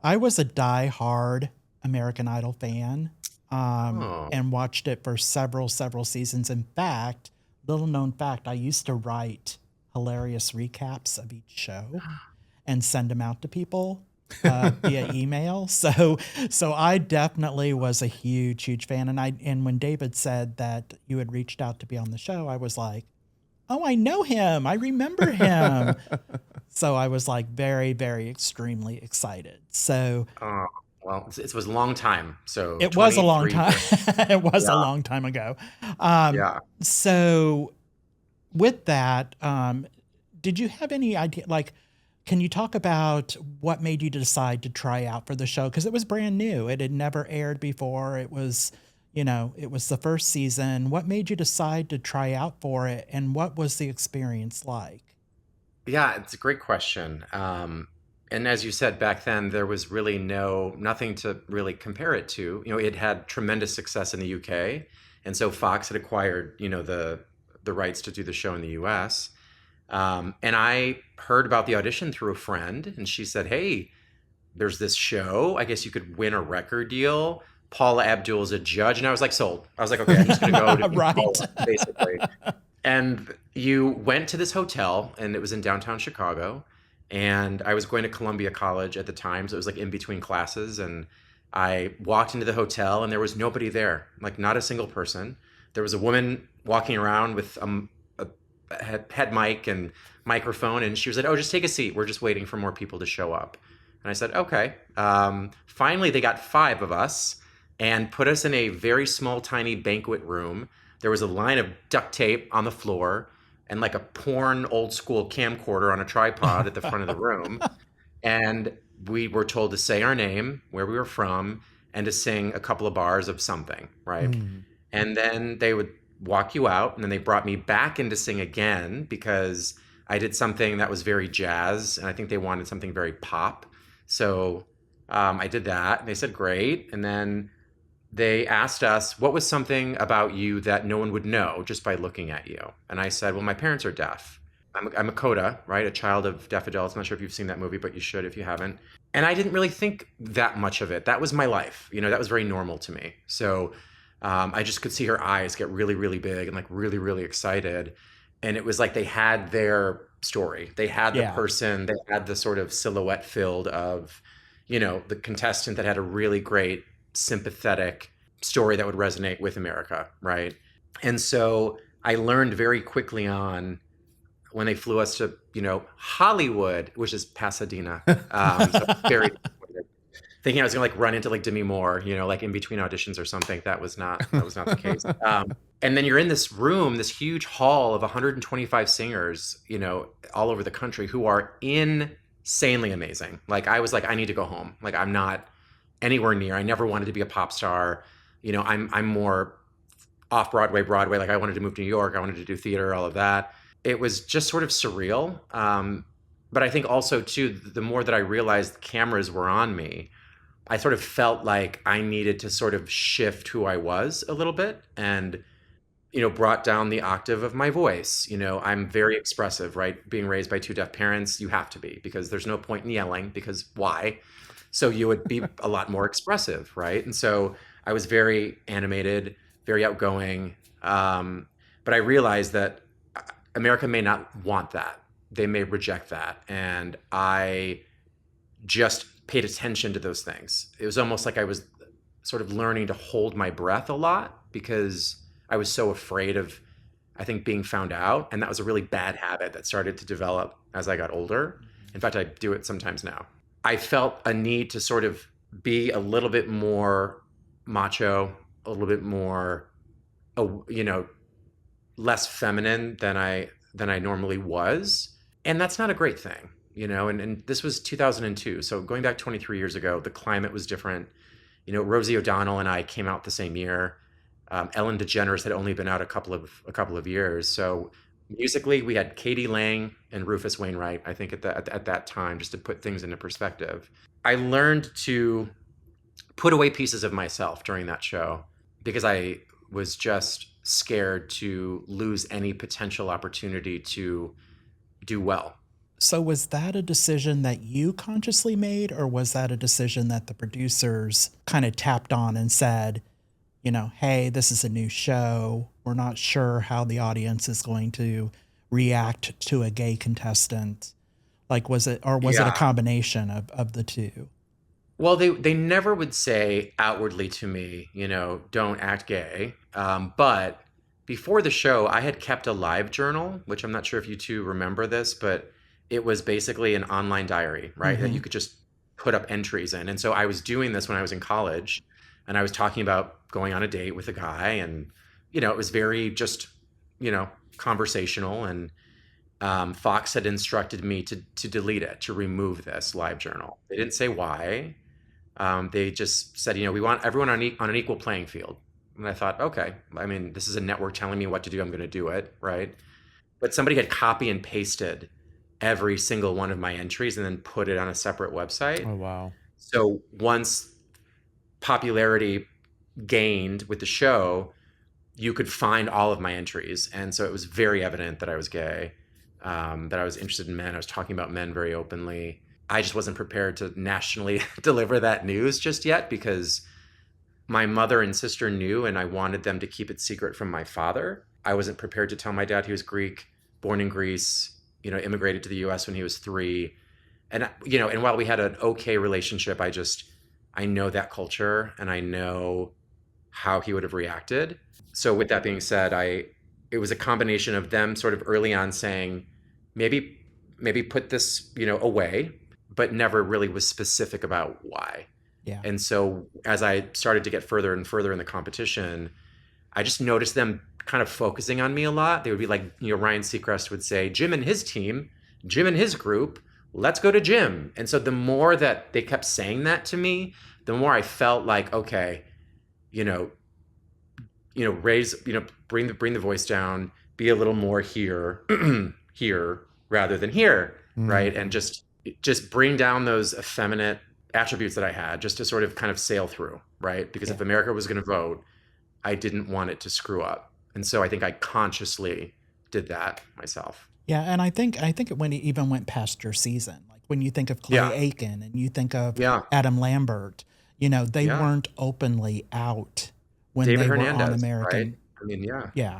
I was a die-hard American Idol fan, Oh, and watched it for several seasons. In fact, little known fact, I used to write hilarious recaps of each show and send them out to people via email. So I definitely was a huge fan. And when David said that you had reached out to be on the show, I was like, oh, I know him. I remember him. So I was like very extremely excited. So oh, well, it was a long time. So it was a long 23 time. years. It was a Yeah, long time ago. Um, yeah. so with that, did you have any idea? Like, can you talk about what made you decide to try out for the show? Because it was brand new. It had never aired before. It was, it was the first season. What made you decide to try out for it, and what was the experience like? Yeah, it's a great question. And as you said back then, there was really nothing to really compare it to. It had tremendous success in the UK, and so Fox had acquired, the rights to do the show in the US. And I heard about the audition through a friend, and she said, "Hey, there's this show. I guess you could win a record deal. Paula Abdul's a judge," and I was like, sold. I was like, okay, I'm just going to go to meet Right. Paula, basically. And you went to this hotel, and it was in downtown Chicago. And I was going to Columbia College at the time, so it was like in between classes. And I walked into the hotel, and there was nobody there, like not a single person. There was a woman walking around with a head mic and microphone, and she was like, "Oh, just take a seat. We're just waiting for more people to show up." And I said, "Okay." Finally, they got five of us and put us in a very small, tiny banquet room. There was a line of duct tape on the floor and like a porn old school camcorder on a tripod at the front of the room. And we were told to say our name, where we were from, and to sing a couple of bars of something, right? Mm. And then they would walk you out, and then they brought me back in to sing again because I did something that was very jazz, and I think they wanted something very pop. So I did that, and they said, great. And then they asked us, what was something about you that no one would know just by looking at you? And I said, well, my parents are deaf. I'm a coda, right? A child of deaf adults. I'm not sure if you've seen that movie, but you should if you haven't. And I didn't really think that much of it. That was my life. That was very normal to me. So I just could see her eyes get really big and like really excited. And it was like they had their story. They had the Yeah. person, they had the sort of silhouette filled of, the contestant that had a really great, sympathetic story that would resonate with America, right? And so I learned very quickly on when they flew us to, Hollywood, which is Pasadena. So very thinking I was gonna like run into like Demi Moore, like in between auditions or something. That was not the case. And then you're in this room, this huge hall of 125 singers, all over the country who are insanely amazing. Like I was like, I need to go home. Like I'm not anywhere near. I never wanted to be a pop star. I'm more off Broadway, Broadway. Like I wanted to move to New York. I wanted to do theater, all of that. It was just sort of surreal. But I think also too, the more that I realized the cameras were on me, I sort of felt like I needed to sort of shift who I was a little bit and, brought down the octave of my voice. I'm very expressive, right? Being raised by two deaf parents, you have to be because there's no point in yelling because why? So you would be a lot more expressive, right? And so I was very animated, very outgoing. But I realized that America may not want that. They may reject that. And I just paid attention to those things. It was almost like I was sort of learning to hold my breath a lot because I was so afraid of, I think, being found out. And that was a really bad habit that started to develop as I got older. In fact, I do it sometimes now. I felt a need to sort of be a little bit more macho, a little bit more, you know, less feminine than I normally was. And that's not a great thing, and this was 2002. So going back 23 years ago, the climate was different. Rosie O'Donnell and I came out the same year. Ellen DeGeneres had only been out a couple of years. So musically, we had Katie Lang and Rufus Wainwright, I think, at that time, just to put things into perspective. I learned to put away pieces of myself during that show because I was just scared to lose any potential opportunity to do well. So was that a decision that you consciously made, or was that a decision that the producers kind of tapped on and said, you know, hey, this is a new show. We're not sure how the audience is going to react to a gay contestant. Like, was it a Yeah. combination of the two? Well, they never would say outwardly to me, don't act gay. But before the show, I had kept a live journal, which I'm not sure if you two remember this, but it was basically an online diary, right? That Mm-hmm. you could just put up entries in. And so I was doing this when I was in college, and I was talking about going on a date with a guy, and it was very just, you know, conversational. And Fox had instructed me to delete it, to remove this live journal. They didn't say why. They just said, we want everyone on an equal playing field. And I thought, okay, I mean, this is a network telling me what to do. I'm going to do it, right? But somebody had copy and pasted every single one of my entries and then put it on a separate website. Oh, wow. So once popularity gained with the show, you could find all of my entries. And so it was very evident that I was gay, that I was interested in men. I was talking about men very openly. I just wasn't prepared to nationally deliver that news just yet because my mother and sister knew, and I wanted them to keep it secret from my father. I wasn't prepared to tell my dad he was Greek, born in Greece, immigrated to the US when he was 3. And while we had an okay relationship, I know that culture and I know how he would have reacted. So with that being said, it was a combination of them sort of early on saying, maybe put this, away, but never really was specific about why. Yeah. And so as I started to get further and further in the competition, I just noticed them kind of focusing on me a lot. They would be like, Ryan Seacrest would say, Jim and his team, Jim and his group, let's go to Jim. And so the more that they kept saying that to me, the more I felt like, okay, raise, bring the voice down, be a little more here, here rather than here, right? And just bring down those effeminate attributes that I had, just to sort of kind of sail through, right? Because if America was going to vote, I didn't want it to screw up, and so I think I consciously did that myself. Yeah, and I think it even went past your season. Like when you think of Clay Yeah, Aiken and you think of yeah, Adam Lambert, they yeah. weren't openly out when David they were on Hernandez, right? American. I mean, yeah. Yeah.